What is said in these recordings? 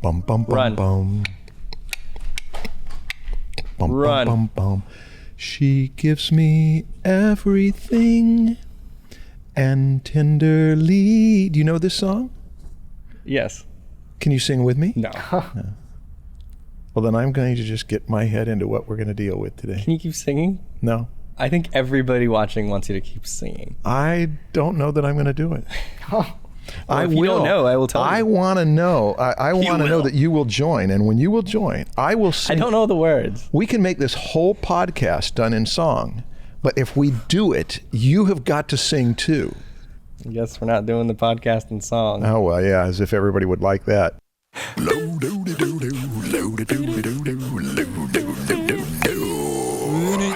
Bum, bum, bum, Run. bum. Bum, Run. Bum, bum, bum. She gives me everything and tenderly. Do you know this song? Yes. Can you sing with me? No. Well, then I'm going to just get my head into what we're going to deal with today. Can you keep singing? No. I think everybody watching wants you to keep singing. I don't know that I'm going to do it. If you don't know, I will tell you. I want to know. I want to know that you will join. And when you will join, I will sing. I don't know the words. We can make this whole podcast done in song. But if we do it, you have got to sing too. I guess we're not doing the podcast in song. Oh, well, yeah, as if everybody would like that. It's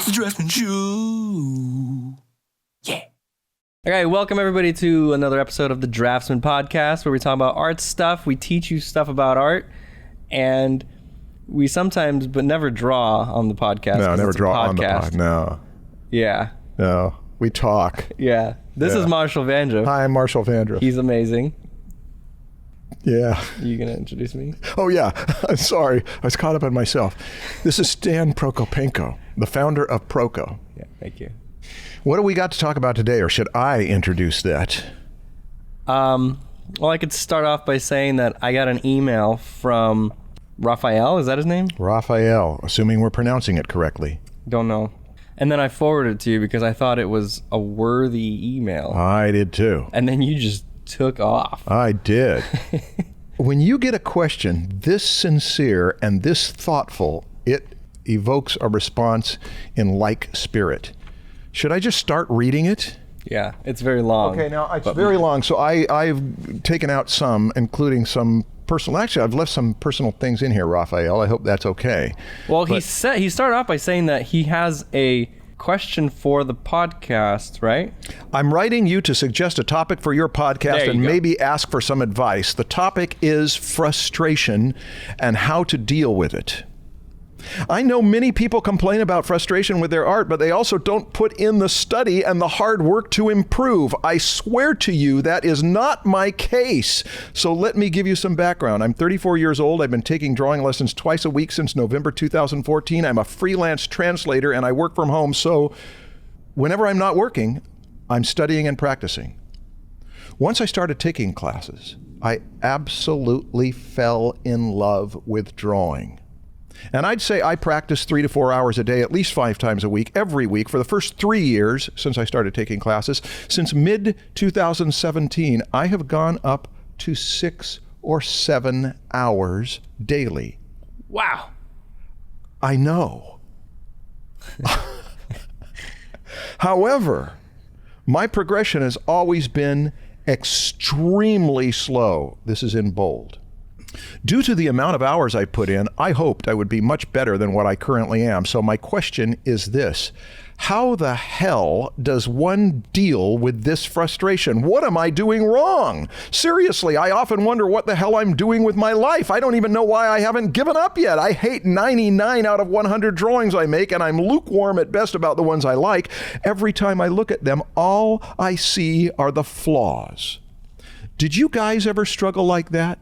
the Draftsmen Show. Yeah. Okay, welcome everybody to another episode of the Draftsmen podcast, where we talk about art stuff. We teach you stuff about art, and we sometimes, but never draw on the podcast. No, never draw on the podcast. pod. No. Yeah. No. We talk. Yeah. This is Marshall Vandroff. Hi, I'm Marshall Vandroff. He's amazing. Yeah. You gonna introduce me? Oh, yeah. I'm sorry. I was caught up on myself. This is Stan Prokopenko, the founder of Proko. Yeah, thank you. What do we got to talk about today, or should I introduce that? Well, I could start off by saying that I got an email from Raphael. Is that his name? Raphael, assuming we're pronouncing it correctly. Don't know. And then I forwarded it to you because I thought it was a worthy email. I did too. And then you just took off. I did. When you get a question this sincere and this thoughtful, it evokes a response in like spirit. Should I just start reading it? Yeah, it's very long. Okay, now it's very long, so I've taken out some, including some personal. Actually, I've left some personal things in here, Raphael. I hope that's okay. Well, he started off by saying that he has a question for the podcast, right? I'm writing you to suggest a topic for your podcast and maybe ask for some advice. The topic is frustration and how to deal with it. I know many people complain about frustration with their art, but they also don't put in the study and the hard work to improve. I swear to you that is not my case. So let me give you some background. I'm 34 years old. I've been taking drawing lessons twice a week since November 2014. I'm a freelance translator and I work from home. So whenever I'm not working, I'm studying and practicing. Once I started taking classes, I absolutely fell in love with drawing. And I'd say I practiced 3 to 4 hours a day, at least 5 times a week, every week for the first 3 years since I started taking classes. Since mid-2017, I have gone up to 6 or 7 hours daily. Wow. I know. However, my progression has always been extremely slow. This is in bold. Due to the amount of hours I put in, I hoped I would be much better than what I currently am. So my question is this: how the hell does one deal with this frustration? What am I doing wrong? Seriously, I often wonder what the hell I'm doing with my life. I don't even know why I haven't given up yet. I hate 99 out of 100 drawings I make, and I'm lukewarm at best about the ones I like. Every time I look at them, all I see are the flaws. Did you guys ever struggle like that?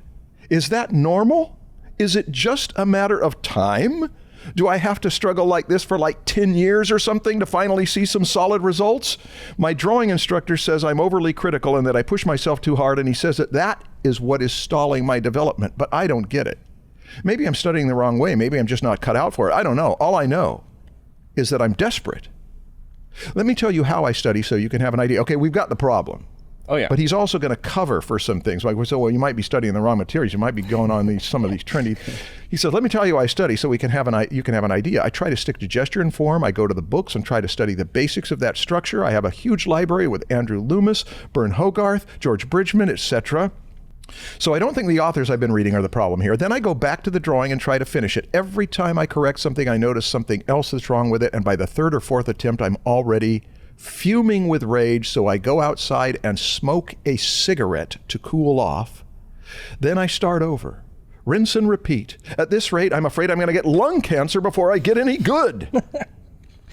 Is that normal? Is it just a matter of time? Do I have to struggle like this for like 10 years or something to finally see some solid results? My drawing instructor says I'm overly critical and that I push myself too hard, and he says that that is what is stalling my development, but I don't get it. Maybe I'm studying the wrong way. Maybe I'm just not cut out for it. I don't know. All I know is that I'm desperate. Let me tell you how I study so you can have an idea. Okay, we've got the problem. Oh, yeah. But he's also going to cover for some things. Like, so, well, you might be studying the wrong materials. You might be going on some of these trendy. He says, let me tell you I study so you can have an idea. I try to stick to gesture and form. I go to the books and try to study the basics of that structure. I have a huge library with Andrew Loomis, Bern Hogarth, George Bridgman, etc. So I don't think the authors I've been reading are the problem here. Then I go back to the drawing and try to finish it. Every time I correct something, I notice something else that's wrong with it. And by the 3rd or 4th attempt, I'm already fuming with rage, so I go outside and smoke a cigarette to cool off. Then I start over. Rinse and repeat. At this rate, I'm afraid I'm going to get lung cancer before I get any good.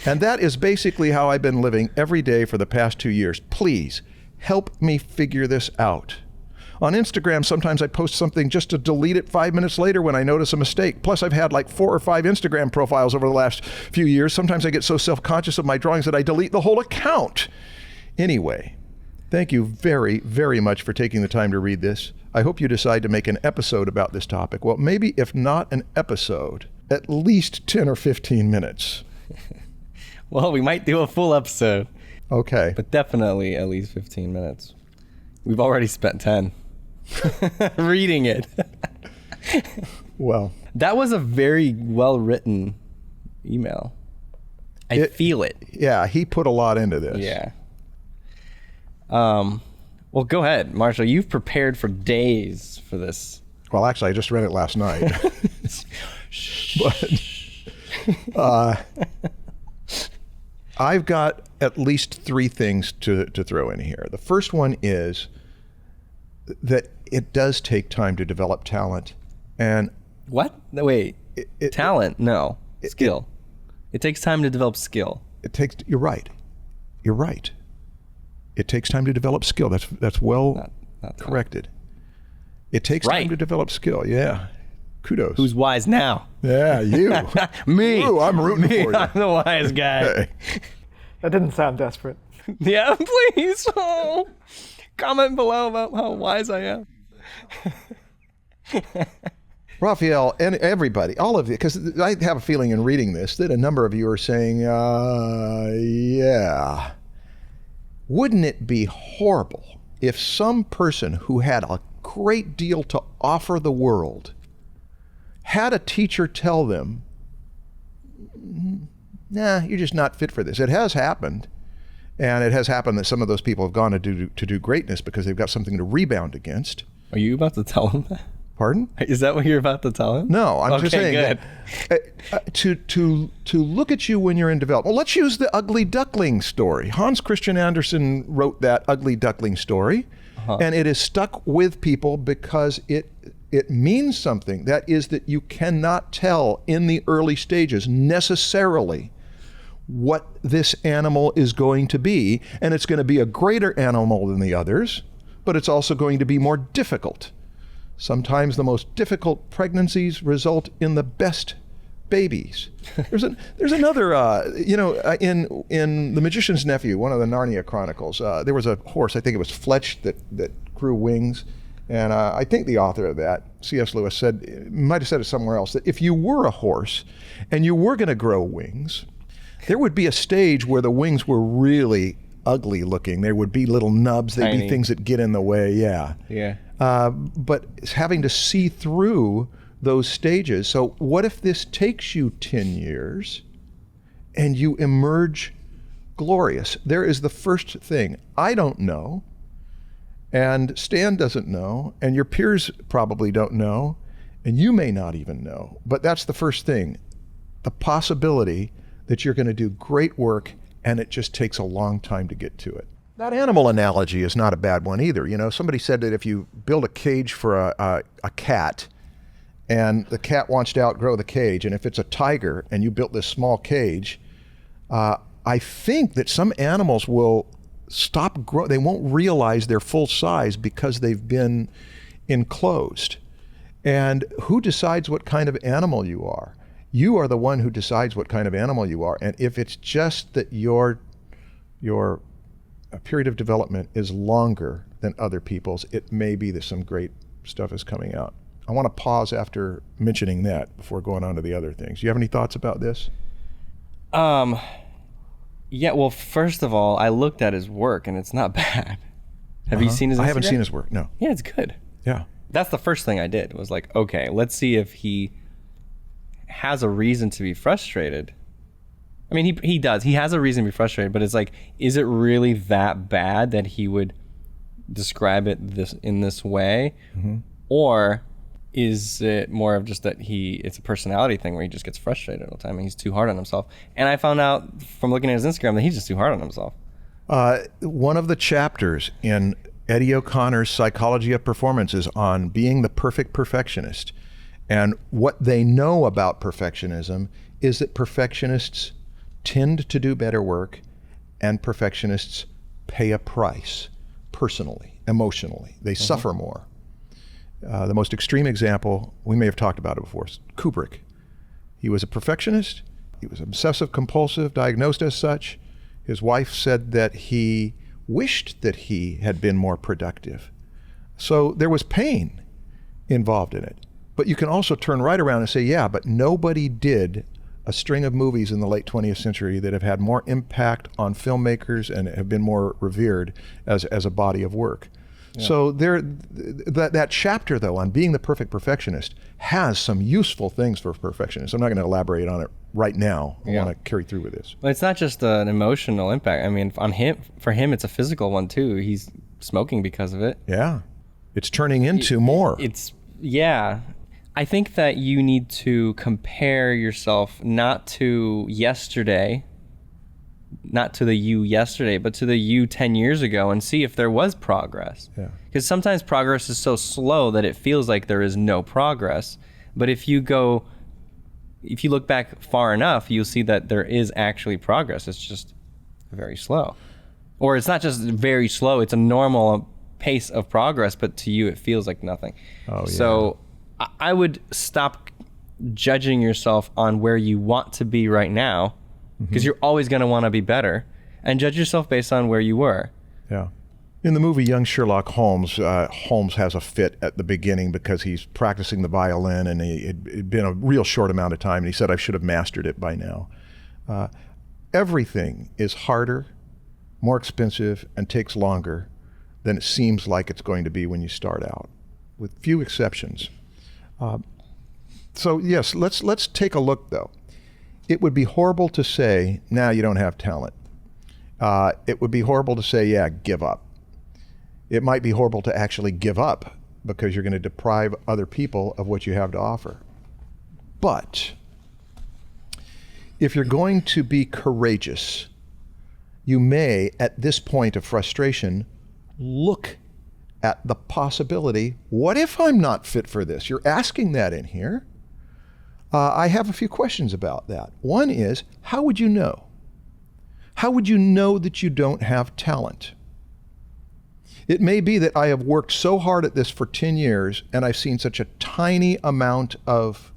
And that is basically how I've been living every day for the past 2 years. Please, help me figure this out. On Instagram, sometimes I post something just to delete it 5 minutes later when I notice a mistake. Plus, I've had like 4 or 5 Instagram profiles over the last few years. Sometimes I get so self-conscious of my drawings that I delete the whole account. Anyway, thank you very, very much for taking the time to read this. I hope you decide to make an episode about this topic. Well, maybe if not an episode, at least 10 or 15 minutes. Well, we might do a full episode. Okay. But definitely at least 15 minutes. We've already spent 10 reading it. Well, that was a very well-written email. I feel it. Yeah, he put a lot into this. Yeah. Well, go ahead, Marshall. You've prepared for days for this. Well, actually, I just read it last night. But I've got at least 3 things to throw in here. The first one is that it does take time to develop talent. And what? No, wait. Talent? No. Skill. It takes time to develop skill. You're right. You're right. It takes time to develop skill. That's well corrected. It takes time to develop skill. Yeah. Kudos. Who's wise now? Yeah, you. Me. Ooh, I'm rooting for you. I'm the wise guy. Hey. That didn't sound desperate. Yeah, please. Oh, comment below about how wise I am. Raphael and everybody, all of you, because I have a feeling in reading this that a number of you are saying, yeah. Wouldn't it be horrible if some person who had a great deal to offer the world had a teacher tell them, nah, you're just not fit for this. It has happened. And it has happened that some of those people have gone to do greatness because they've got something to rebound against. Are you about to tell him that? Pardon? Is that what you're about to tell him? No, I'm just saying good. that, to look at you when you're in development. Well, let's use the ugly duckling story. Hans Christian Andersen wrote that ugly duckling story, and it is stuck with people because it means something. That is that you cannot tell in the early stages necessarily what this animal is going to be, and it's going to be a greater animal than the others, but it's also going to be more difficult. Sometimes the most difficult pregnancies result in the best babies. There's another, in The Magician's Nephew, one of the Narnia Chronicles, there was a horse, I think it was Fletch, that grew wings. And I think the author of that, C.S. Lewis, might have said it somewhere else, that if you were a horse and you were going to grow wings, there would be a stage where the wings were really ugly looking. There would be little nubs. There'd be things that get in the way. Yeah. Yeah. But having to see through those stages. So what if this takes you 10 years and you emerge glorious? There is the first thing. I don't know, and Stan doesn't know, and your peers probably don't know, and you may not even know. But that's the first thing. The possibility that you're going to do great work and it just takes a long time to get to it. That animal analogy is not a bad one either. You know, somebody said that if you build a cage for a cat and the cat wants to outgrow the cage, and if it's a tiger and you built this small cage, I think that some animals will stop growing. They won't realize their full size because they've been enclosed. And who decides what kind of animal you are? You are the one who decides what kind of animal you are. And if it's just that your period of development is longer than other people's, it may be that some great stuff is coming out. I want to pause after mentioning that before going on to the other things. Do you have any thoughts about this? Yeah, well, first of all, I looked at his work and it's not bad. Have you seen his Instagram? I haven't seen his work, no. Yeah, it's good. Yeah. That's the first thing I did, was like, okay, let's see if he has a reason to be frustrated. I mean, he does. He has a reason to be frustrated, but it's like, is it really that bad that he would describe it in this way? Mm-hmm. Or is it more of just that it's a personality thing where he just gets frustrated all the time and he's too hard on himself? And I found out from looking at his Instagram that he's just too hard on himself. One of the chapters in Eddie O'Connor's Psychology of Performance is on being the perfect perfectionist. And what they know about perfectionism is that perfectionists tend to do better work, and perfectionists pay a price personally, emotionally. They suffer more. The most extreme example, we may have talked about it before, Kubrick. He was a perfectionist. He was obsessive compulsive, diagnosed as such. His wife said that he wished that he had been more productive. So there was pain involved in it. But you can also turn right around and say, yeah, but nobody did a string of movies in the late 20th century that have had more impact on filmmakers and have been more revered as a body of work. Yeah. So that chapter, though, on being the perfect perfectionist has some useful things for perfectionists. I'm not going to elaborate on it right now. I want to carry through with this. Well, it's not just an emotional impact. I mean, for him, it's a physical one too. He's smoking because of it. Yeah, it's turning into more. I think that you need to compare yourself not to yesterday, not to the you yesterday, but to the you 10 years ago and see if there was progress. Yeah. Because sometimes progress is so slow that it feels like there is no progress. But if you look back far enough, you'll see that there is actually progress. It's just very slow. Or it's not just very slow, it's a normal pace of progress, but to you it feels like nothing. Oh, yeah. So I would stop judging yourself on where you want to be right now, because you're always going to want to be better, and judge yourself based on where you were. Yeah. In the movie Young Sherlock Holmes, Holmes has a fit at the beginning because he's practicing the violin, and it'd been a real short amount of time, and he said, I should have mastered it by now. Everything is harder, more expensive, and takes longer than it seems like it's going to be when you start out, with few exceptions. So yes, let's take a look, though. It would be horrible to say, nah, you don't have talent. It would be horrible to say, yeah, give up. It might be horrible to actually give up because you're going to deprive other people of what you have to offer. But if you're going to be courageous, you may, at this point of frustration, look at the possibility, what if I'm not fit for this? You're asking that in here. I have a few questions about that. One is, how would you know? How would you know that you don't have talent? It may be that I have worked so hard at this for 10 years and I've seen such a tiny amount of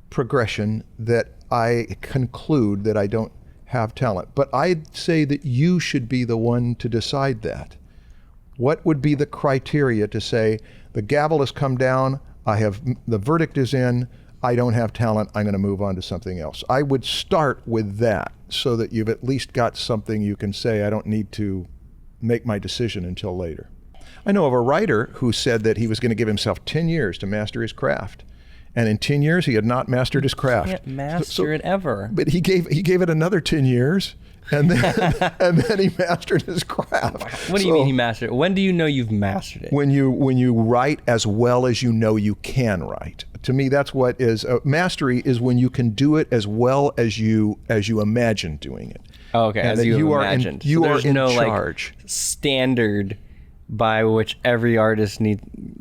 progression that I conclude that I don't have talent. But I'd say that you should be the one to decide that. What would be the criteria to say, the gavel has come down, the verdict is in, I don't have talent, I'm going to move on to something else. I would start with that so that you've at least got something you can say, I don't need to make my decision until later. I know of a writer who said that he was going to give himself 10 years to master his craft. And in 10 years, he had not mastered his craft. You can't master it ever. But he gave it another 10 years. And then he mastered his craft. What do you mean he mastered it? When do you know you've mastered it? When you write as well as you know you can write. To me, that's what is mastery is when you can do it as well as you imagine doing it. Oh, okay, and as you are imagined. You are in no charge. Like, standard by which every artist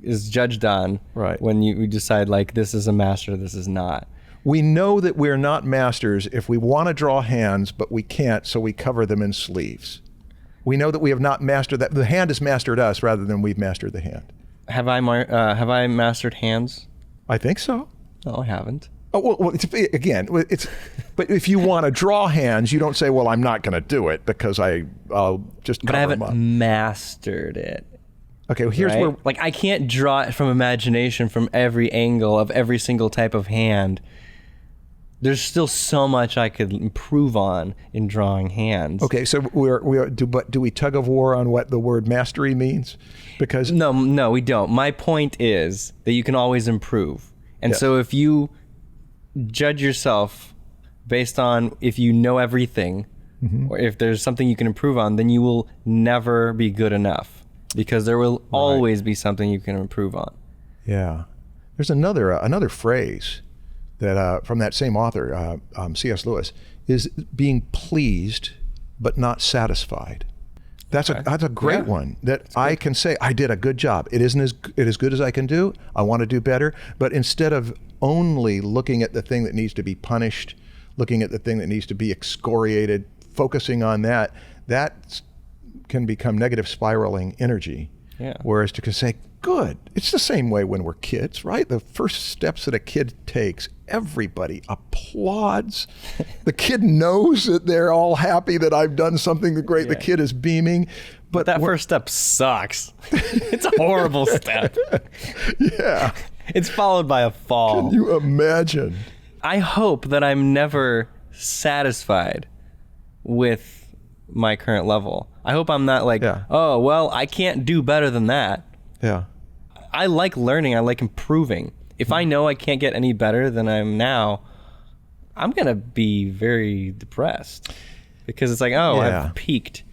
is judged on. Right. When you decide like this is a master, this is not. We know that we're not masters if we want to draw hands, but we can't, so we cover them in sleeves. We know that we have not mastered that. The hand has mastered us rather than we've mastered the hand. Have I mastered hands? I think so. No, I haven't. Oh, well but if you want to draw hands, you don't say, well, I'm not going to do it because I'll just cover them up. But I haven't mastered it. Okay, well, here's where... Like, I can't draw it from imagination from every angle of every single type of hand. There's still so much I could improve on in drawing hands. Okay, so do we tug of war on what the word mastery means? Because no, we don't. My point is that you can always improve. And so if you judge yourself based on if you know everything, or if there's something you can improve on, then you will never be good enough because there will always be something you can improve on. Yeah. There's another phrase that from that same author, C.S. Lewis, is being pleased but not satisfied. That's a great one that I can say, I did a good job. It isn't as good as I can do. I want to do better. But instead of only looking at the thing that needs to be punished, looking at the thing that needs to be excoriated, focusing on that can become negative spiraling energy. Yeah. Whereas to say, good. It's the same way when we're kids, right? The first steps that a kid takes, everybody applauds. The kid knows that they're all happy that I've done something great. Yeah. The kid is beaming. But that first step sucks. It's a horrible step. Yeah. It's followed by a fall. Can you imagine? I hope that I'm never satisfied with my current level. I hope I'm not like, oh, well, I can't do better than that. Yeah. I like learning. I like improving. If I know I can't get any better than I am now, I'm going to be very depressed because it's like, oh, I've peaked.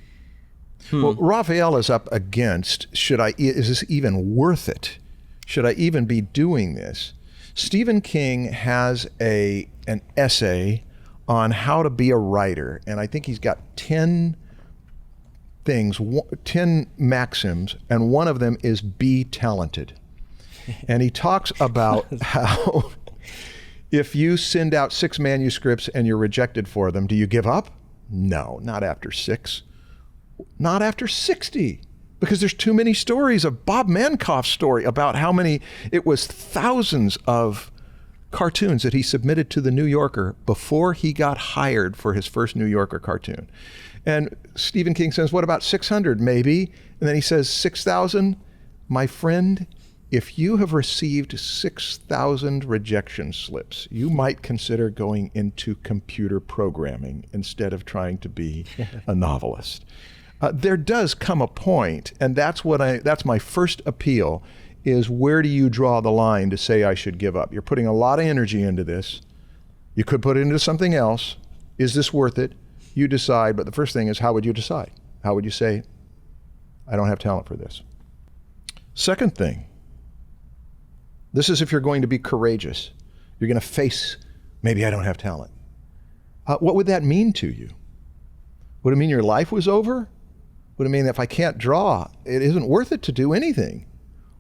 Well, Raphael is up against, is this even worth it? Should I even be doing this? Stephen King has an essay on how to be a writer, and I think he's got 10 things, 10 maxims, and one of them is be talented. And he talks about how if you send out 6 manuscripts and you're rejected for them, do you give up? No, not after 6. Not after 60, because there's too many stories of Bob Mankoff's story about how many, it was thousands of cartoons that he submitted to the New Yorker before he got hired for his first New Yorker cartoon. And Stephen King says, what about 600 maybe? And then he says, 6,000? My friend, if you have received 6,000 rejection slips, you might consider going into computer programming instead of trying to be a novelist. There does come a point, and that's my first appeal, is where do you draw the line to say I should give up? You're putting a lot of energy into this. You could put it into something else. Is this worth it? You decide, but the first thing is, how would you decide? How would you say, I don't have talent for this? Second thing, this is if you're going to be courageous. You're going to face, maybe I don't have talent. What would that mean to you? Would it mean your life was over? Would it mean that if I can't draw, it isn't worth it to do anything?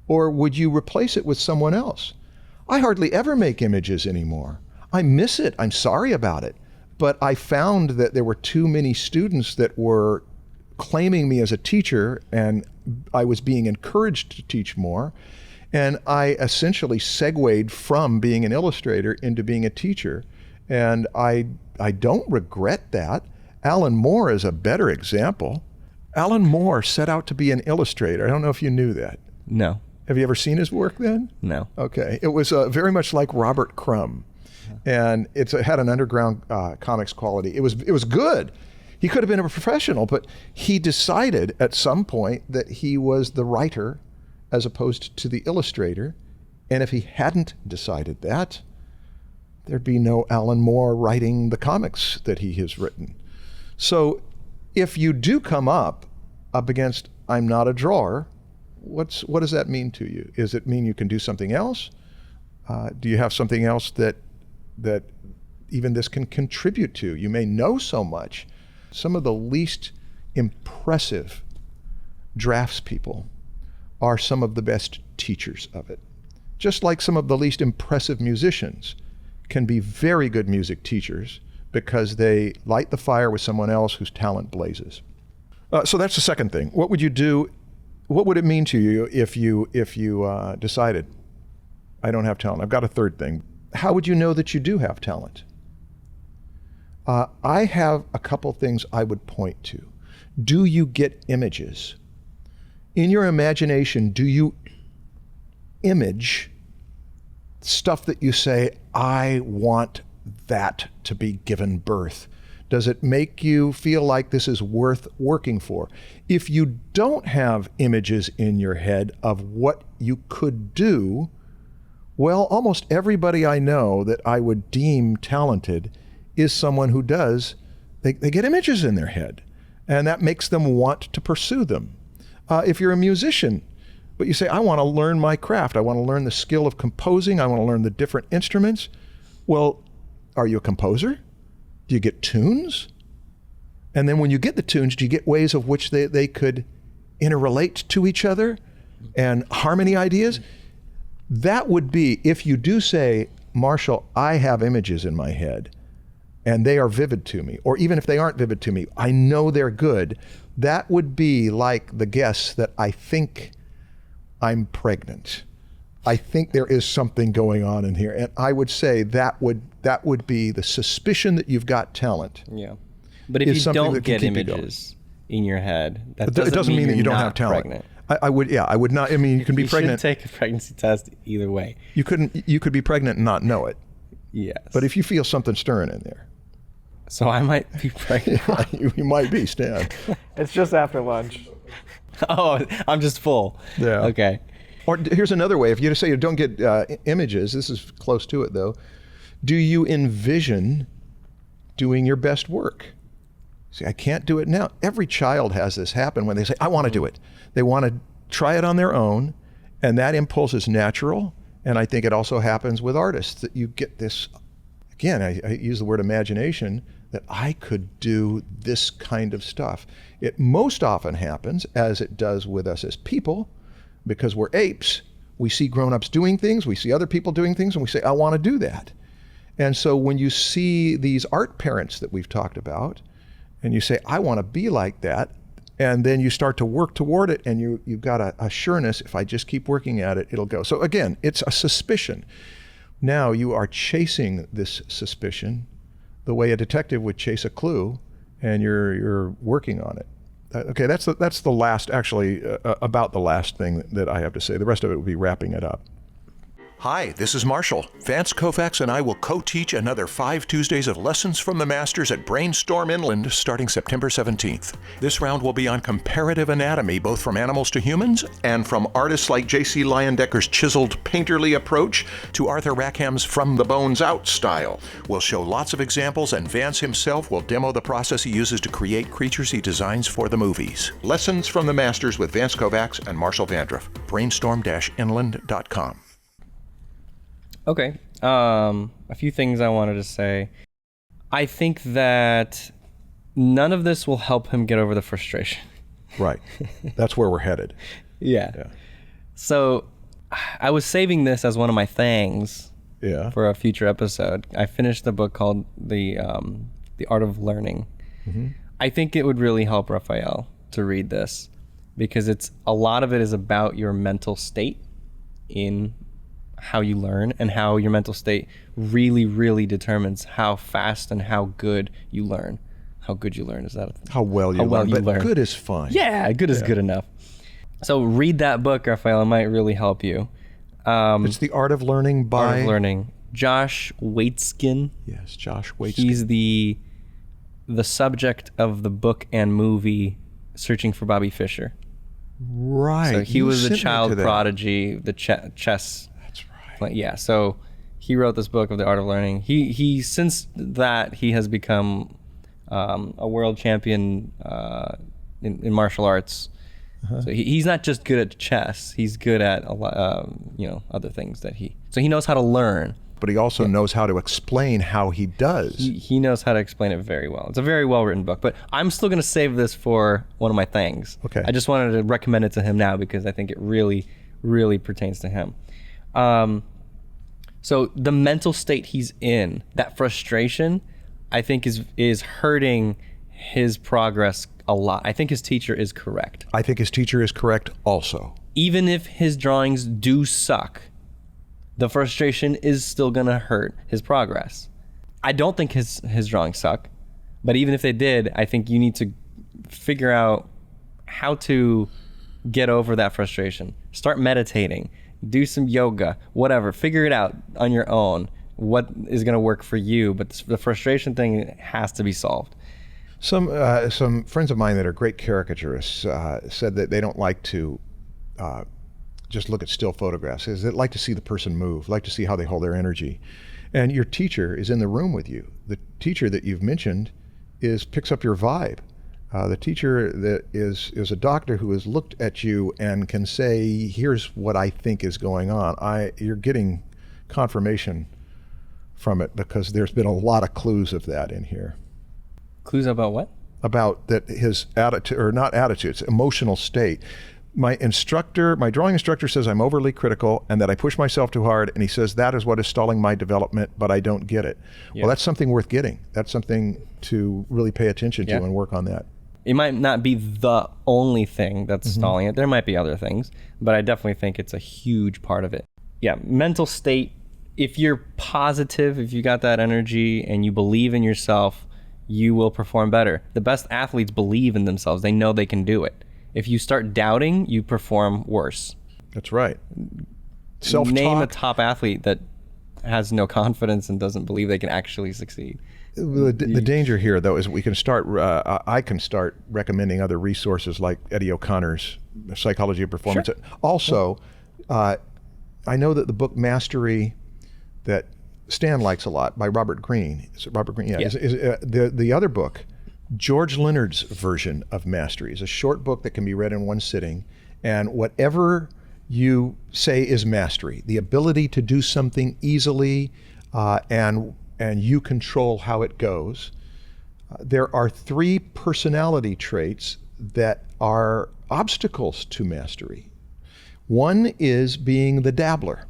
Or would you replace it with someone else? I hardly ever make images anymore. I miss it. I'm sorry about it. But I found that there were too many students that were claiming me as a teacher, and I was being encouraged to teach more. And I essentially segued from being an illustrator into being a teacher. And I don't regret that. Alan Moore is a better example. Alan Moore set out to be an illustrator. I don't know if you knew that. No. Have you ever seen his work then? No. Okay. It was very much like Robert Crumb. And it had an underground comics quality. It was good. He could have been a professional, but he decided at some point that he was the writer as opposed to the illustrator. And if he hadn't decided that, there'd be no Alan Moore writing the comics that he has written. So if you do come up against, I'm not a drawer, what does that mean to you? Does it mean you can do something else? Do you have something else that even this can contribute to? You may know so much. Some of the least impressive draftspeople are some of the best teachers of it. Just like some of the least impressive musicians can be very good music teachers because they light the fire with someone else whose talent blazes. So that's the second thing. What would you do? What would it mean to you if you decided, I don't have talent? I've got a third thing. How would you know that you do have talent? I have a couple things I would point to. Do you get images? In your imagination, do you image stuff that you say, I want that to be given birth? Does it make you feel like this is worth working for? If you don't have images in your head of what you could do, well, almost everybody I know that I would deem talented is someone who does. They get images in their head, and that makes them want to pursue them. If you're a musician, but you say, I want to learn my craft, I want to learn the skill of composing, I want to learn the different instruments. Well, are you a composer? Do you get tunes? And then when you get the tunes, do you get ways of which they could interrelate to each other and harmony ideas? That would be, if you do say, Marshall, I have images in my head and they are vivid to me, or even if they aren't vivid to me, I know they're good. That would be like the guess that I think I'm pregnant. I think there is something going on in here. And I would say that would be the suspicion that you've got talent. Yeah. But if you don't get images in your head, that doesn't mean that you don't have talent. Pregnant. I would not. I mean, you can be pregnant. You should take a pregnancy test either way. You could be pregnant and not know it. Yes. But if you feel something stirring in there. So I might be pregnant. You might be, Stan. It's just after lunch. Oh, I'm just full. Yeah. Okay. Or here's another way. If you say you don't get images, this is close to it though. Do you envision doing your best work? See, I can't do it now. Every child has this happen when they say, I want to do it. They want to try it on their own, and that impulse is natural. And I think it also happens with artists, that you get this, again, I use the word imagination, that I could do this kind of stuff. It most often happens, as it does with us as people, because we're apes. We see grown-ups doing things, we see other people doing things, and we say, I want to do that. And so when you see these art parents that we've talked about, and you say, I want to be like that, and then you start to work toward it, and you've got a sureness, if I just keep working at it, it'll go. So again, it's a suspicion. Now you are chasing this suspicion the way a detective would chase a clue, and you're working on it. Okay, that's the last, actually, about the last thing that I have to say. The rest of it will be wrapping it up. Hi, this is Marshall. Vance, Koufax, and I will co-teach another 5 Tuesdays of Lessons from the Masters at Brainstorm Inland starting September 17th. This round will be on comparative anatomy, both from animals to humans and from artists like J.C. Leondecker's chiseled painterly approach to Arthur Rackham's From the Bones Out style. We'll show lots of examples, and Vance himself will demo the process he uses to create creatures he designs for the movies. Lessons from the Masters with Vance Koufax and Marshall Vandruff. Brainstorm-inland.com. Okay. A few things I wanted to say. I think that none of this will help him get over the frustration. Right. That's where we're headed. Yeah. So I was saving this as one of my things for a future episode. I finished the book called The Art of Learning. Mm-hmm. I think it would really help Raphael to read this, because a lot of it is about your mental state in how you learn, and how your mental state really, really determines how fast and how good you learn. How good you learn, is that how well you learn? But good is fine. Yeah, good is good enough. So read that book, Raphael. It might really help you. It's The Art of Learning by Art of Learning. Josh Waitzkin. Yes, Josh Waitzkin. He's the subject of the book and movie Searching for Bobby Fischer. Right. So he was a child prodigy, the chess. Yeah, so he wrote this book of The Art of Learning. He since that he has become a world champion in martial arts. Uh-huh. So he's not just good at chess; he's good at a lot, other things So he knows how to learn. But he also knows how to explain how he does. He knows how to explain it very well. It's a very well written book. But I'm still going to save this for one of my things. Okay. I just wanted to recommend it to him now because I think it really, really pertains to him. So the mental state he's in, that frustration, I think is hurting his progress a lot. I think his teacher is correct. I think his teacher is correct also. Even if his drawings do suck, the frustration is still gonna hurt his progress. I don't think his drawings suck, but even if they did, I think you need to figure out how to get over that frustration. Start meditating. Do some yoga, whatever. Figure it out on your own, what is going to work for you. But the frustration thing has to be solved. Some friends of mine that are great caricaturists said that they don't like to just look at still photographs. They like to see the person move, like to see how they hold their energy. And your teacher is in the room with you. The teacher that you've mentioned picks up your vibe. The teacher that is a doctor who has looked at you and can say, here's what I think is going on. You're getting confirmation from it because there's been a lot of clues of that in here. Clues about what? About that his attitude, or not attitude, it's emotional state. My drawing instructor says I'm overly critical and that I push myself too hard, and he says that is what is stalling my development, but I don't get it. Yeah. Well, that's something worth getting. That's something to really pay attention to and work on that. It might not be the only thing that's stalling it. There might be other things, but I definitely think it's a huge part of it. Yeah, mental state. If you're positive, if you got that energy and you believe in yourself, you will perform better. The best athletes believe in themselves. They know they can do it. If you start doubting, you perform worse. That's right. Self-talk. Name a top athlete that has no confidence and doesn't believe they can actually succeed. The danger here, though, is we can start. I can start recommending other resources like Eddie O'Connor's Psychology of Performance. Sure. Also, I know that the book Mastery that Stan likes a lot by Robert Greene. Is it Robert Greene? Yeah. Yeah. The other book, George Leonard's version of Mastery, is a short book that can be read in one sitting, and whatever you say is mastery, the ability to do something easily, and you control how it goes. There are 3 personality traits that are obstacles to mastery. One is being the dabbler.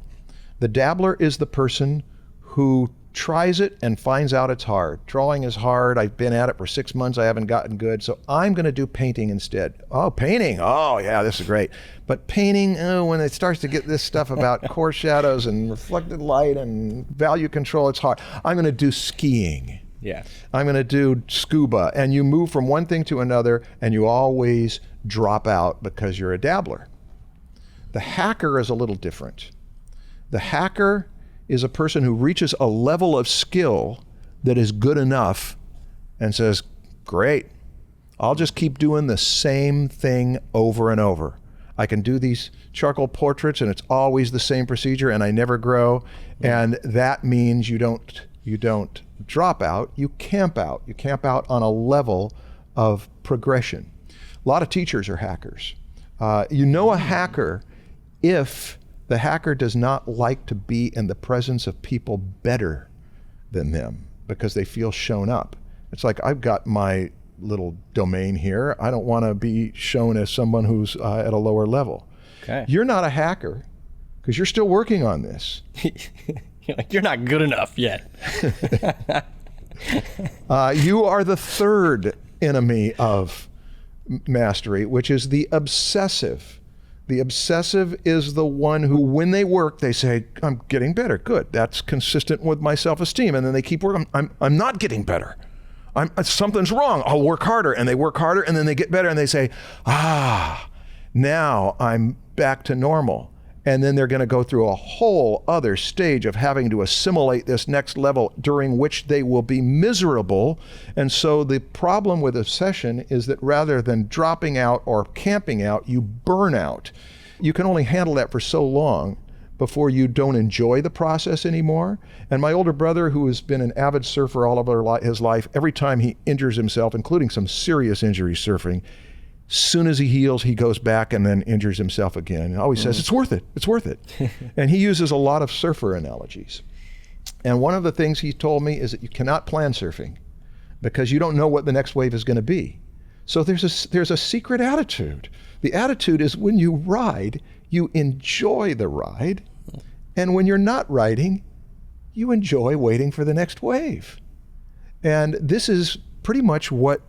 The dabbler is the person who tries it and finds out it's hard. Drawing is hard. I've been at it for 6 months. I haven't gotten good. So I'm going to do painting instead. Oh, painting. Oh, yeah, this is great. But painting, when it starts to get this stuff about core shadows and reflected light and value control, it's hard. I'm going to do skiing. Yeah. I'm going to do scuba. And you move from one thing to another, and you always drop out because you're a dabbler. The hacker is a little different. The hacker is a person who reaches a level of skill that is good enough and says, great, I'll just keep doing the same thing over and over. I can do these charcoal portraits and it's always the same procedure and I never grow. And that means you don't drop out, you camp out. You camp out on a level of progression. A lot of teachers are hackers. You know a hacker if the hacker does not like to be in the presence of people better than them because they feel shown up. It's like, I've got my little domain here. I don't want to be shown as someone who's at a lower level. Okay. You're not a hacker because you're still working on this. You're not good enough yet. You are the third enemy of mastery, which is the obsessive. The obsessive is the one who, when they work, they say, I'm getting better. Good. That's consistent with my self-esteem. And then they keep working. I'm not getting better. Something's wrong. I'll work harder. And they work harder, and then they get better, and they say, now I'm back to normal. And then they're going to go through a whole other stage of having to assimilate this next level, during which they will be miserable. And so the problem with obsession is that rather than dropping out or camping out, you burn out. You can only handle that for so long before you don't enjoy the process anymore. And my older brother, who has been an avid surfer all of his life, every time he injures himself, including some serious injuries surfing, soon as he heals, he goes back and then injures himself again. And always says, it's worth it, it's worth it. And he uses a lot of surfer analogies. And one of the things he told me is that you cannot plan surfing because you don't know what the next wave is going to be. So there's a secret attitude. The attitude is when you ride, you enjoy the ride. And when you're not riding, you enjoy waiting for the next wave. And this is pretty much what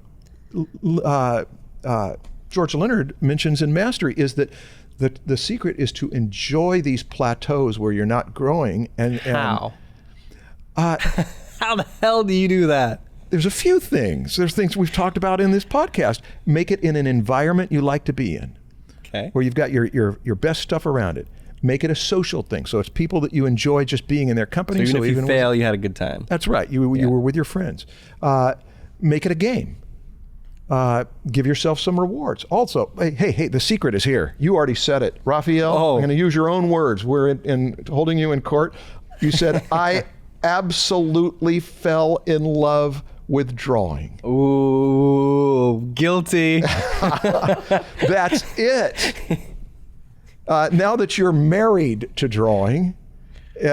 George Leonard mentions in Mastery, is that the secret is to enjoy these plateaus where you're not growing. How? How the hell do you do that? There's a few things. There's things we've talked about in this podcast. Make it in an environment you like to be in, where you've got your best stuff around it. Make it a social thing, so it's people that you enjoy just being in their company. So even if you fail, you had a good time. That's right. You were with your friends. Make it a game. Give yourself some rewards. Also, hey, the secret is here. You already said it. Raphael, I'm going to use your own words. We're in holding you in court. You said, I absolutely fell in love with drawing. Ooh, guilty. That's it. Now that you're married to drawing,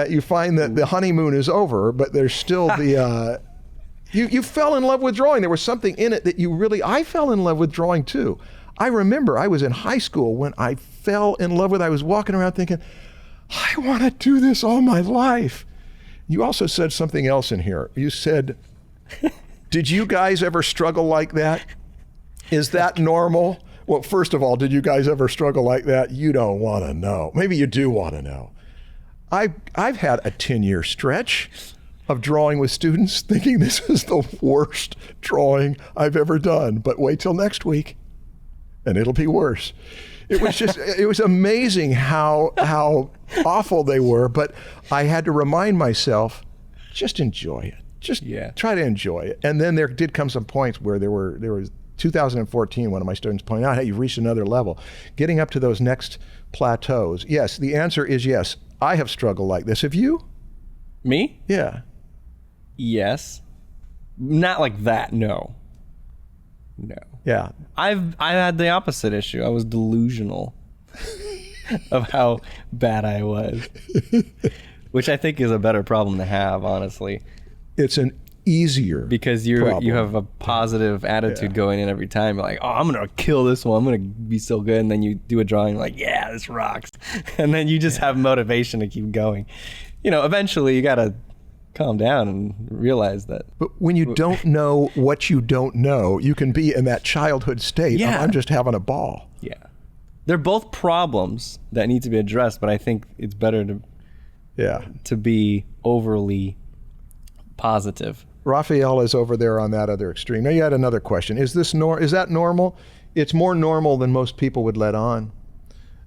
you find that the honeymoon is over, but there's still the... You fell in love with drawing. There was something in it that I fell in love with drawing too. I remember I was in high school when I fell in love with, I was walking around thinking, I want to do this all my life. You also said something else in here. You said, did you guys ever struggle like that? Is that normal? Well, first of all, did you guys ever struggle like that? You don't want to know. Maybe you do want to know. I've had a 10-year stretch of drawing with students thinking this is the worst drawing I've ever done. But wait till next week and it'll be worse. It was just, it was amazing how awful they were. But I had to remind myself, just enjoy it. Just try to enjoy it. And then there did come some points where there was 2014, one of my students pointed out, hey, you've reached another level. Getting up to those next plateaus. Yes, the answer is yes. I have struggled like this. Have you? Me? Yeah. Yes. Not like that, no. No. Yeah. I had the opposite issue. I was delusional of how bad I was. Which I think is a better problem to have, honestly. It's an easier because you have a positive attitude going in every time. You're like, oh, I'm gonna kill this one. I'm gonna be so good. And then you do a drawing like, yeah, this rocks. And then you just have motivation to keep going. You know, eventually you gotta calm down and realize that. But when you don't know what you don't know, you can be in that childhood state of, I'm just having a ball. Yeah. They're both problems that need to be addressed, but I think it's better to be overly positive. Raphael is over there on that other extreme. Now you had another question. Is that normal? It's more normal than most people would let on.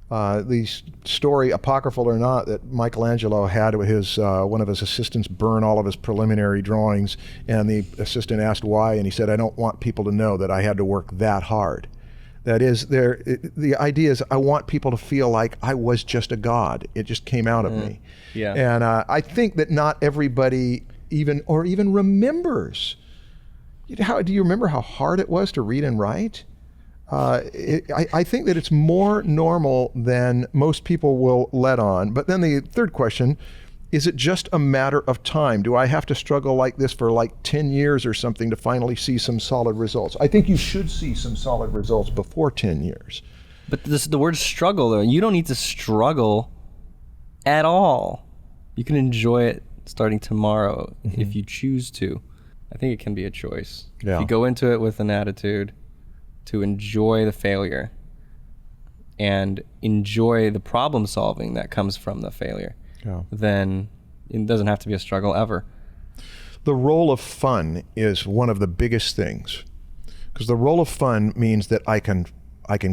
The story, apocryphal or not, that Michelangelo had his one of his assistants burn all of his preliminary drawings, and the assistant asked why, and he said, I don't want people to know that I had to work that hard. That is, the idea is I want people to feel like I was just a god. It just came out of me. Yeah. And I think that not everybody even remembers. Do you remember how hard it was to read and write? I think that it's more normal than most people will let on. But then the third question, is it just a matter of time? Do I have to struggle like this for like 10 years or something to finally see some solid results? I think you should see some solid results before 10 years. But the word struggle, though, you don't need to struggle at all. You can enjoy it starting tomorrow if you choose to. I think it can be a choice. Yeah. If you go into it with an attitude to enjoy the failure and enjoy the problem solving that comes from the failure, then it doesn't have to be a struggle ever. The role of fun is one of the biggest things, because the role of fun means that I can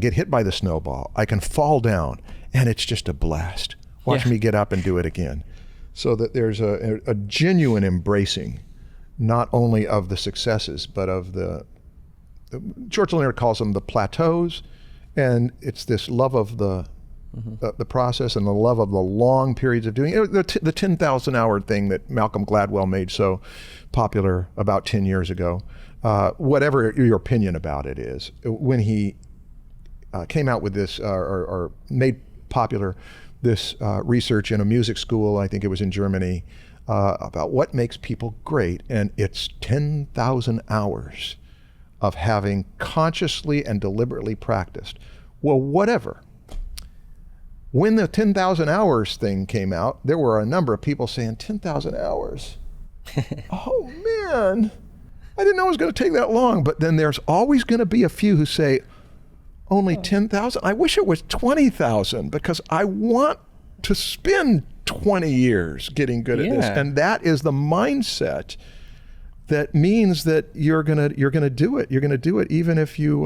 get hit by the snowball, I can fall down, and it's just a blast. Watch me get up and do it again. So that there's a genuine embracing, not only of the successes, but of George Leonard calls them the plateaus, and it's this love of the process and the love of the long periods of doing it. The 10,000 hour thing that Malcolm Gladwell made so popular about 10 years ago, whatever your opinion about it is, when he came out with this or made popular this research in a music school, I think it was in Germany, about what makes people great, and it's 10,000 hours of having consciously and deliberately practiced. Well, whatever. When the 10,000 hours thing came out, there were a number of people saying, 10,000 hours? Oh man, I didn't know it was going to take that long. But then there's always going to be a few who say, only 10,000? I wish it was 20,000 because I want to spend 20 years getting good at this. And that is the mindset that means that you're gonna do it. You're gonna do it even if you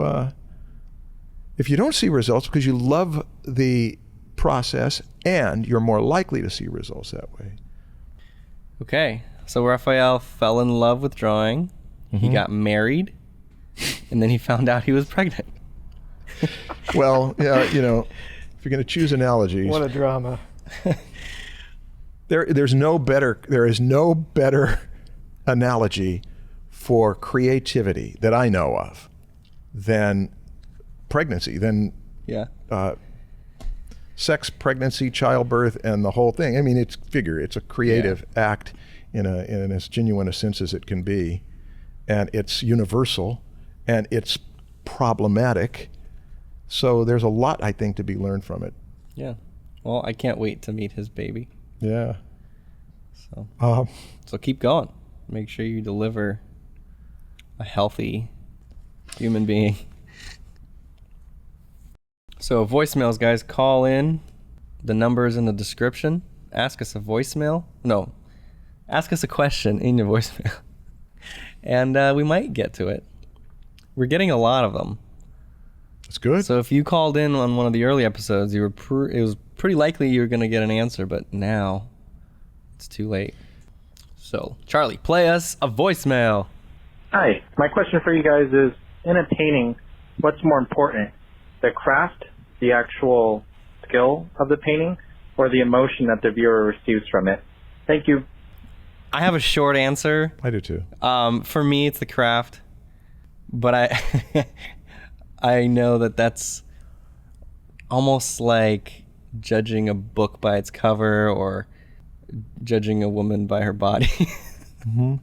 don't see results, because you love the process and you're more likely to see results that way. Okay, so Raphael fell in love with drawing. He got married, and then he found out he was pregnant. Well, yeah, if you're going to choose analogies, What a drama. there is no better analogy for creativity that I know of than pregnancy, than sex, pregnancy, childbirth, and the whole thing. I mean, it's a creative act in as genuine a sense as it can be, and it's universal, and it's problematic. So there's a lot, I think, to be learned from it. Yeah. Well, I can't wait to meet his baby. Yeah. So keep going. Make sure you deliver a healthy human being. So voicemails, guys, call in. The number is in the description. Ask us a voicemail. No, ask us a question in your voicemail. And we might get to it. We're getting a lot of them. That's good. So if you called in on one of the early episodes, it was pretty likely you were going to get an answer, but now it's too late. So, Charlie, play us a voicemail. Hi, my question for you guys is, in a painting, what's more important? The craft, the actual skill of the painting, or the emotion that the viewer receives from it? Thank you. I have a short answer. I do too. For me, it's the craft, but I know that that's almost like judging a book by its cover or judging a woman by her body. Mm-hmm.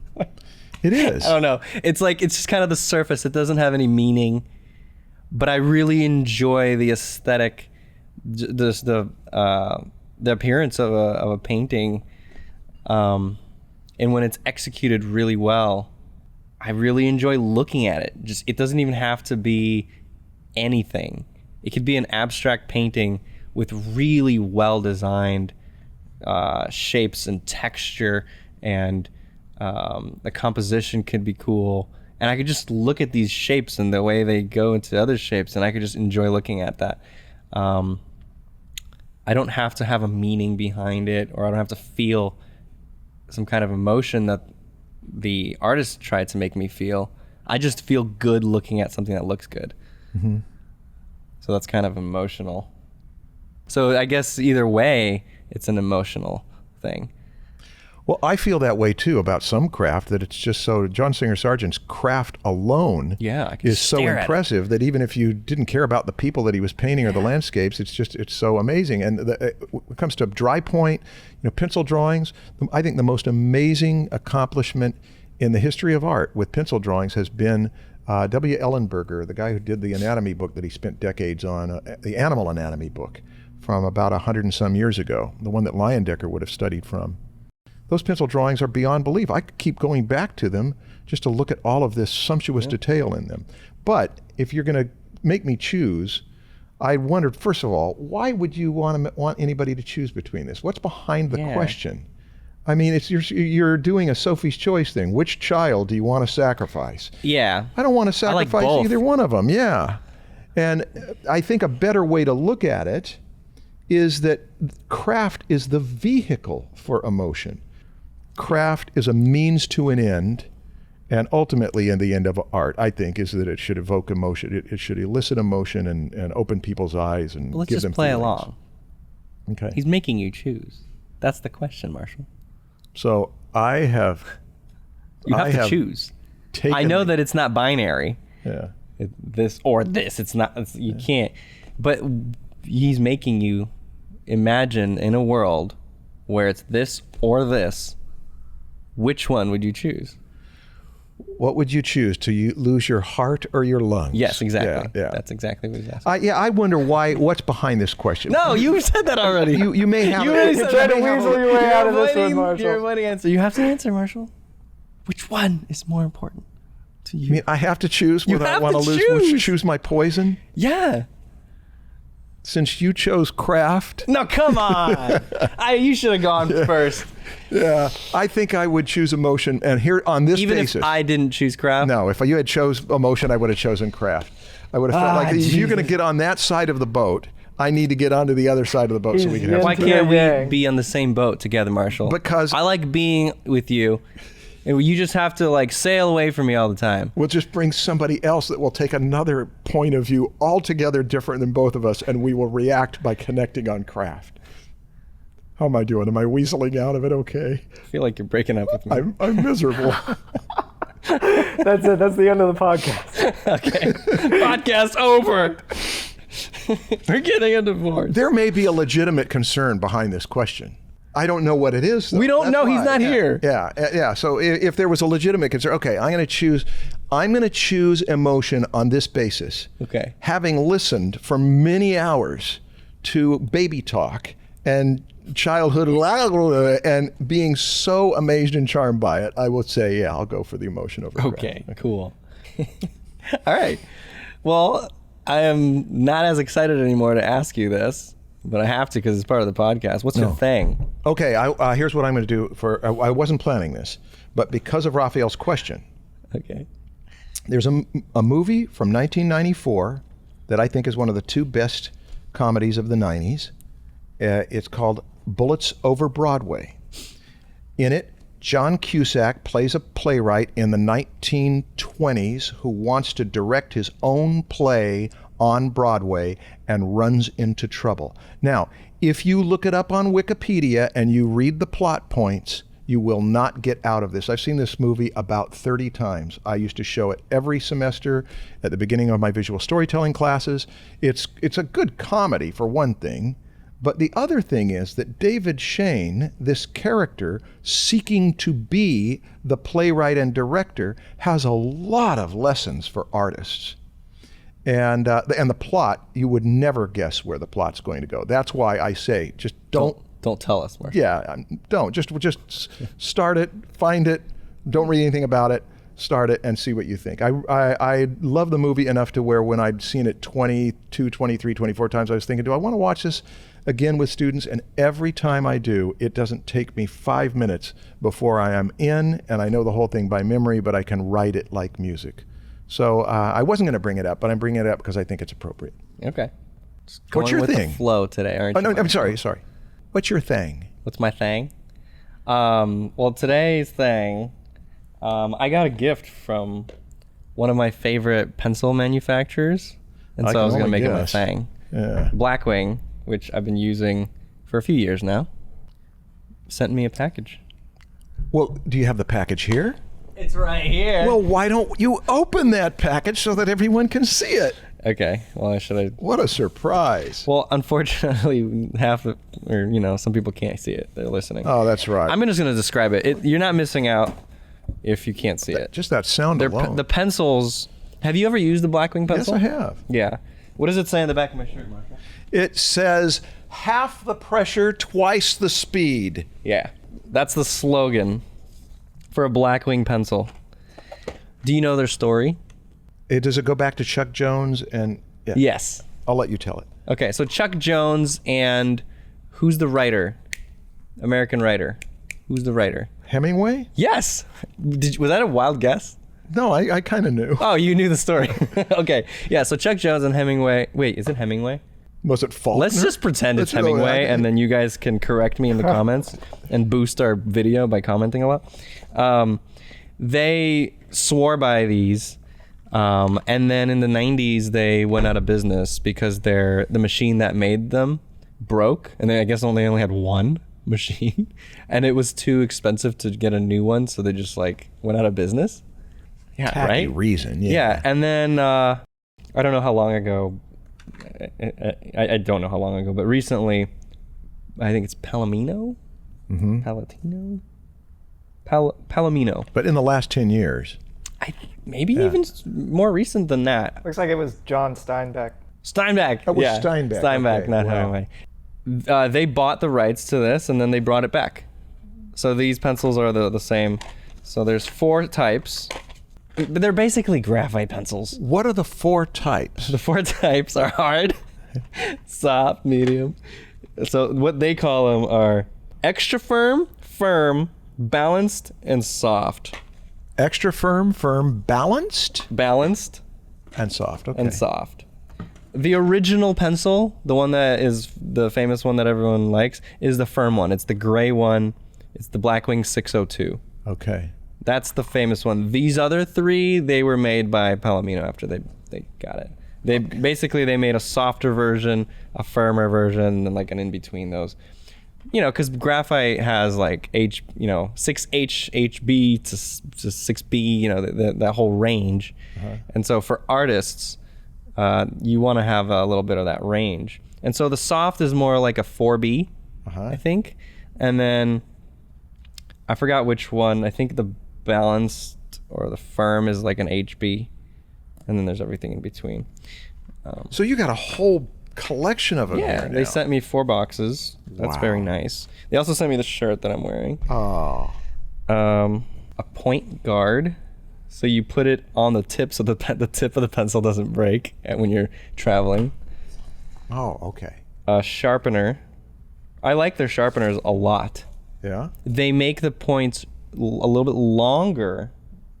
It is. I don't know. It's like, it's just kind of the surface. It doesn't have any meaning, but I really enjoy the aesthetic, the appearance of a painting. And when it's executed really well, I really enjoy looking at it. Just, it doesn't even have to be anything. It could be an abstract painting with really well designed shapes and texture, and the composition could be cool. And I could just look at these shapes and the way they go into other shapes, and I could just enjoy looking at that. I don't have to have a meaning behind it, or I don't have to feel some kind of emotion that the artist tried to make me feel. I just feel good looking at something that looks good. Mm-hmm. So that's kind of emotional. So I guess either way, it's an emotional thing. Well, I feel that way too about some craft, that it's just so, John Singer Sargent's craft alone I can is so stare at impressive that even if you didn't care about the people that he was painting or the landscapes, it's so amazing. And when it comes to dry point, pencil drawings, I think the most amazing accomplishment in the history of art with pencil drawings has been W. Ellenberger, the guy who did the anatomy book that he spent decades on, the animal anatomy book from about 100 and some years ago, the one that Leyendecker would have studied from. Those pencil drawings are beyond belief. I keep going back to them just to look at all of this sumptuous detail in them. But if you're going to make me choose, I wondered, first of all, why would you want anybody to choose between this? What's behind the question? I mean, you're doing a Sophie's Choice thing. Which child do you want to sacrifice? Yeah. I don't want to sacrifice both. either one of them. Yeah. And I think a better way to look at it is that craft is the vehicle for emotion. Craft is a means to an end, and ultimately in the end of art, I think, is that it should evoke emotion. It should elicit emotion and open people's eyes and Let's give just them play feelings. along. Okay. He's making you choose. That's the question, Marshall. So I have... You have to choose. I know that it's not binary. Yeah. This or this. It's not. You can't. But he's making you imagine in a world where it's this or this. Which one would you choose? What would you choose? To lose your heart or your lungs? Yes, exactly. Yeah. That's exactly what he's asking. I wonder what's behind this question. No, you said that already. You may have... You're trying to weasel your way out of this one, Marshall. You're avoiding answer. You have to answer, Marshall. Which one is more important to you? I mean, I have to choose whether I have want to to choose. choose my poison? Yeah. Since you chose craft... No, come on. You should have gone first. Yeah, I think I would choose emotion, and here on this Even basis... if I didn't choose craft? No, if you had chose emotion, I would have chosen craft. I would have felt like if you're going to get on that side of the boat, I need to get onto the other side of the boat so we can have... Why can't we be on the same boat together, Marshall? Because... I like being with you, and you just have to sail away from me all the time. We'll just bring somebody else that will take another point of view altogether different than both of us, and we will react by connecting on craft. How am I doing? Am I weaseling out of it okay? I feel like you're breaking up with me. I'm miserable. That's it. That's the end of the podcast. Okay. Podcast over. We're getting a divorce. There may be a legitimate concern behind this question. I don't know what it is, though. We don't That's know. why. He's not here. Yeah. So if there was a legitimate concern, okay, I'm going to choose emotion on this basis. Okay. Having listened for many hours to baby talk and childhood and being so amazed and charmed by it, I will say, yeah, I'll go for the emotion over Okay, cool. All right. Well, I am not as excited anymore to ask you this, but I have to because it's part of the podcast. What's your thing? Okay, here's what I'm going to do. I wasn't planning this, but because of Raphael's question, Okay. there's a movie from 1994 that I think is one of the two best comedies of the 90s. It's called Bullets Over Broadway. In it, John Cusack plays a playwright in the 1920s who wants to direct his own play on Broadway and runs into trouble. Now, if you look it up on Wikipedia and you read the plot points, you will not get out of this. I've seen this movie about 30 times. I used to show it every semester at the beginning of my visual storytelling classes. It's a good comedy for one thing. But the other thing is that David Shane, this character seeking to be the playwright and director, has a lot of lessons for artists. And the plot, you would never guess where the plot's going to go. That's why I say, just don't tell us, Mark. Yeah, don't. Just start it, find it, don't read anything about it, start it, and see what you think. I love the movie enough to where when I'd seen it 22, 23, 24 times, I was thinking, do I want to watch this again with students? And every time I do, it doesn't take me 5 minutes before I am in, and I know the whole thing by memory, but I can write it like music. So I wasn't going to bring it up, but I'm bringing it up because I think it's appropriate. Okay. What's your with thing? The flow today, aren't you? No, I'm sorry. What's your thing? What's my thing? Well, today's thing, I got a gift from one of my favorite pencil manufacturers, and so I was going to make it my thing. Yeah. Blackwing, which I've been using for a few years now, sent me a package. Well, do you have the package here? It's right here. Well, why don't you open that package so that everyone can see it? Okay. Well, should I? What a surprise. Well, unfortunately, some people can't see it. They're listening. Oh, that's right. I'm just going to describe it. You're not missing out if you can't see it. Just that sound alone. The pencils. Have you ever used the Blackwing pencil? Yes, I have. Yeah. What does it say on the back of my shirt, Mark? It says, half the pressure, twice the speed. Yeah. That's the slogan for a Blackwing pencil. Do you know their story? Does it go back to Chuck Jones? And yeah. Yes. I'll let you tell it. Okay, so Chuck Jones and who's the writer? American writer. Who's the writer? Hemingway? Yes. Was that a wild guess? No, I kind of knew. Oh, you knew the story. Okay. Yeah, so Chuck Jones and Hemingway. Wait, is it Hemingway? Was it Faulkner? Let's just pretend it's Hemingway, and then you guys can correct me in the comments and boost our video by commenting a lot. They swore by these, and then in the 90s they went out of business because the machine that made them broke, and I guess they only had one machine, and it was too expensive to get a new one, so they just went out of business. Yeah, Tacky right? reason. Yeah, and then I don't know how long ago. I don't know how long ago, but recently, I think it's Palomino? Mm-hmm. Palatino? Palomino. But in the last 10 years. Maybe even more recent than that. Looks like it was John Steinbeck. Steinbeck. That was yeah. Steinbeck. Steinbeck, Okay, not wow. Hemingway. They bought the rights to this, and then they brought it back. So these pencils are the same. So there's 4 types. But they're basically graphite pencils. What are the 4 types? The 4 types are hard, soft, medium. So what they call them are extra firm, balanced, and soft. Extra firm, balanced? Balanced. And soft, okay. And soft. The original pencil, the one that is the famous one that everyone likes, is the firm one. It's the gray one. It's the Blackwing 602. Okay. That's the famous one. These other 3, they were made by Palomino after they got it. Basically they made a softer version, a firmer version, and an in-between those. Because graphite has 6H, HB to 6B, that whole range. Uh-huh. And so for artists, you want to have a little bit of that range. And so the soft is more like a 4B, I think. And then I forgot which one. I think the balanced or the firm is like an HB, and then there's everything in between. So you got a whole collection of them here now. They sent me 4 boxes. That's very nice. They also sent me the shirt that I'm wearing. Oh. A point guard So you put it on the tip so the tip of the pencil doesn't break when you're traveling. Oh, okay. A sharpener. I like their sharpeners a lot. Yeah. They make the points a little bit longer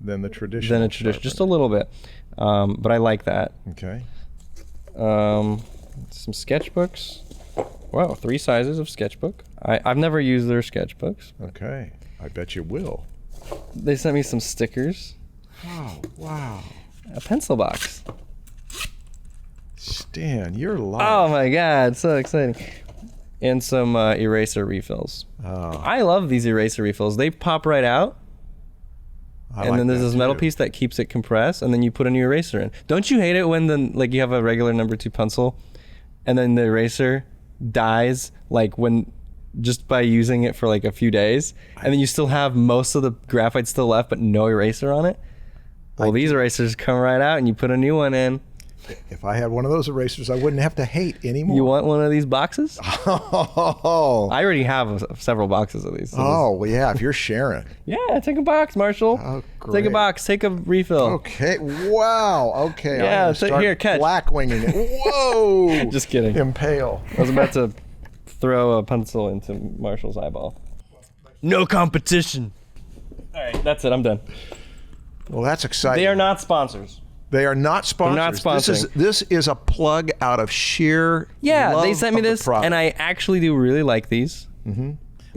Than the traditional. just a little bit. But I like that. Okay. Some sketchbooks. Wow, 3 sizes of sketchbook. I've never used their sketchbooks. Okay. I bet you will. They sent me some stickers. Oh, wow. A pencil box. Stan, you're live. Oh my god, so exciting. And some eraser refills. Oh, I love these eraser refills. They pop right out. I And like then there's that this metal too. piece that keeps it compressed, and then you put a new eraser in. Don't you hate it when you have a regular number 2 pencil, and then the eraser dies when just by using it for like a few days, and then you still have most of the graphite still left, but no eraser on it? Well, these erasers come right out, and you put a new one in. If I had one of those erasers, I wouldn't have to hate anymore. You want one of these boxes? Oh, I already have several boxes of these. So oh well, yeah, if you're sharing. yeah, take a box, Marshall. Oh, Take a great. box. Take a refill. Okay, wow, okay. I'm Yeah, gonna so start here, catch. Blackwinging it. Whoa! Just kidding. Impale. I was about to throw a pencil into Marshall's eyeball. No competition. All right, that's it. I'm done. Well, that's exciting. They are not sponsors. They are not sponsors. They're not sponsoring. This is a plug out of sheer Yeah, love they sent me of the this, product. and I actually do really like these.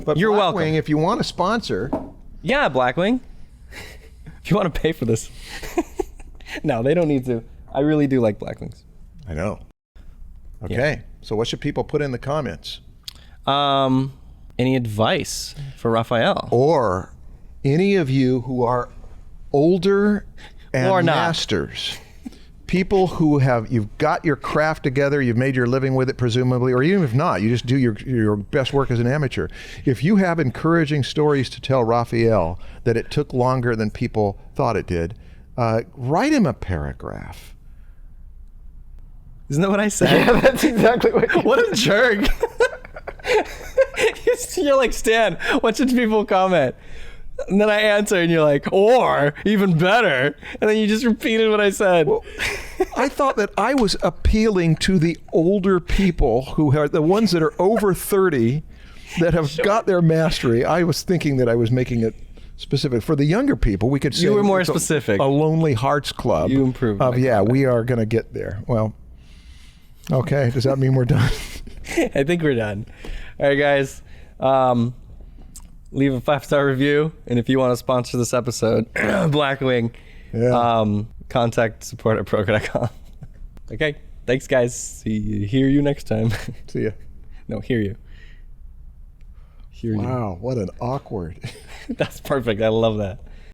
But You're Blackwing, welcome. if you want to sponsor, Yeah, Blackwing. If you want to pay for this. No, they don't need to. I really do like Blackwings. I know. Okay, so what should people put in the comments? Any advice for Raphael? Or any of you who are older and Or not. masters, people who you've got your craft together, you've made your living with it presumably, or even if not, you just do your best work as an amateur. If you have encouraging stories to tell Raphael that it took longer than people thought it did, write him a paragraph. Isn't that what I said? Yeah, that's exactly what you What a jerk. You're like, Stan, what should people comment? And then I answer and you're like, or even better. And then you just repeated what I said. Well, I thought that I was appealing to the older people who are the ones that are over 30 that have got their mastery. I was thinking that I was making it specific. For the younger people, we could say You were more it's specific. A Lonely Hearts Club. You improved my Yeah, comment. we are going to get there. Well, okay. Does that mean we're done? I think we're done. All right, guys. Leave a 5-star review. And if you want to sponsor this episode, Blackwing, Yeah. contact support at Proko.com. Okay. Thanks, guys. Hear you next time. See ya. No, hear you. Hear you. Wow, what an awkward. That's perfect. I love that.